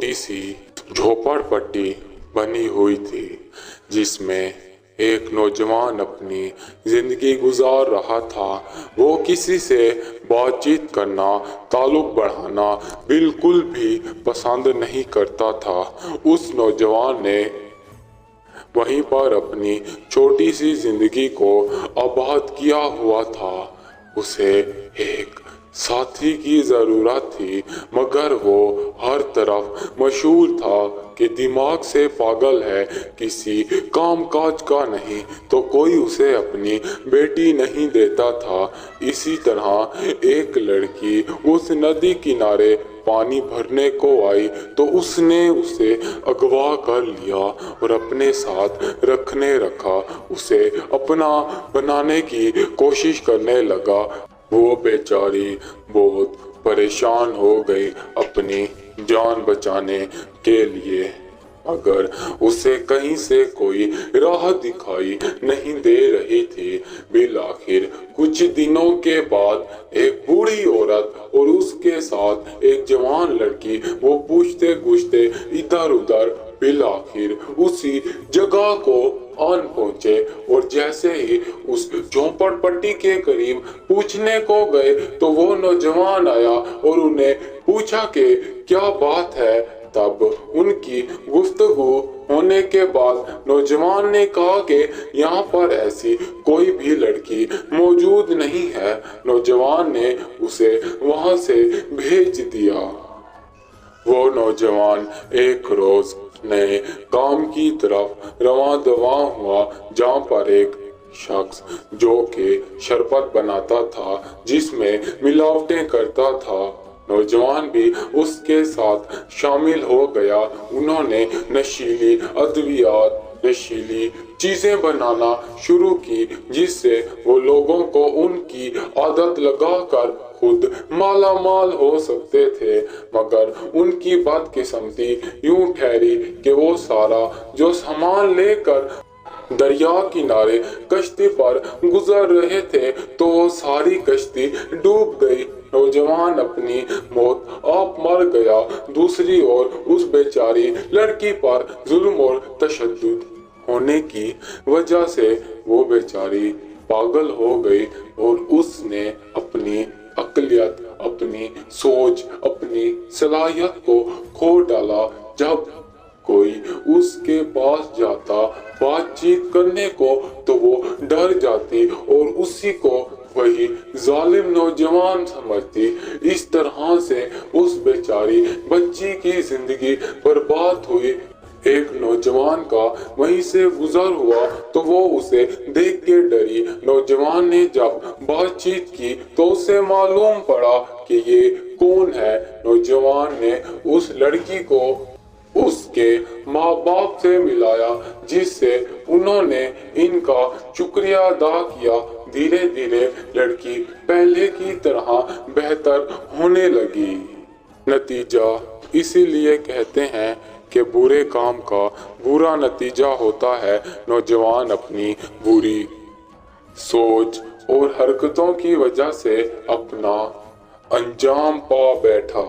छोटी सी झोपड़पट्टी बनी हुई थी जिसमें एक नौजवान अपनी जिंदगी गुजार रहा था। वो किसी से बातचीत करना, ताल्लुक बढ़ाना बिल्कुल भी पसंद नहीं करता था। उस नौजवान ने वहीं पर अपनी छोटी सी जिंदगी को आबाद किया हुआ था। उसे एक साथी की ज़रूरत थी, मगर वो हर तरफ मशहूर था कि दिमाग से पागल है, किसी काम काज का नहीं, तो कोई उसे अपनी बेटी नहीं देता था। इसी तरह एक लड़की उस नदी किनारे पानी भरने को आई तो उसने उसे अगवा कर लिया और अपने साथ रखा। उसे अपना बनाने की कोशिश करने लगा। वो बेचारी बहुत परेशान हो गई अपनी जान बचाने के लिए, अगर उसे कहीं से कोई राह दिखाई नहीं दे रही थी। बिल आखिर कुछ दिनों के बाद एक बूढ़ी औरत और उसके साथ एक जवान लड़की वो पूछते इधर उधर बिल आखिर उसी जगह को आन पहुंचे। और जैसे ही उस झोपड़पट्टी के करीब पूछने को गए तो वो नौजवान आया और उन्हें पूछा कि क्या बात है। तब उनकी गुफ्तगू होने के बाद नौजवान ने कहा कि यहाँ पर ऐसी कोई भी लड़की मौजूद नहीं है। नौजवान ने उसे वहां से भेज दिया। वो नौजवान एक रोज नए काम की तरफ रवां दवा हुआ, जहाँ पर एक शख्स जो कि शरबत बनाता था, जिसमें मिलावटें करता था, नौजवान भी उसके साथ शामिल हो गया। उन्होंने नशीली अद्वियात, नशीली चीजें बनाना शुरू की, जिससे वो लोगों को उनकी आदत लगाकर खुद माला माल हो सकते थे। मगर उनकी बदकिस्मती यूं ठहरी कि वो सारा जो सामान लेकर दरिया किनारे कश्ती पर गुजर रहे थे तो वो सारी कश्ती डूब गई। नौजवान अपनी मौत आप मर गया। दूसरी ओर उस बेचारी लड़की पर जुल्म और तशद्दुद होने की वजह से वो बेचारी पागल हो गई और उसने अपनी अक्लियत, अपनी सोच, अपनी सलाहियत को खो डाला। जब कोई उसके पास जाता बातचीत करने को तो वो डर जाती और उसी को वही जालिम नौजवान समझती। इस तरह से उस बेचारी बच्ची की जिंदगी बर्बाद हुई। एक नौजवान का वहीं से गुजर हुआ तो वो उसे देख के डरी। नौजवान ने जब बातचीत की तो उसे मालूम पड़ा कि ये कौन है। नौजवान ने उस लड़की को उसके माँ बाप से मिलाया, जिससे उन्होंने इनका शुक्रिया अदा किया। धीरे धीरे लड़की पहले की तरह बेहतर होने लगी। नतीजा इसीलिए कहते हैं कि बुरे काम का बुरा नतीजा होता है। नौजवान अपनी बुरी सोच और हरकतों की वजह से अपना अंजाम पा बैठा।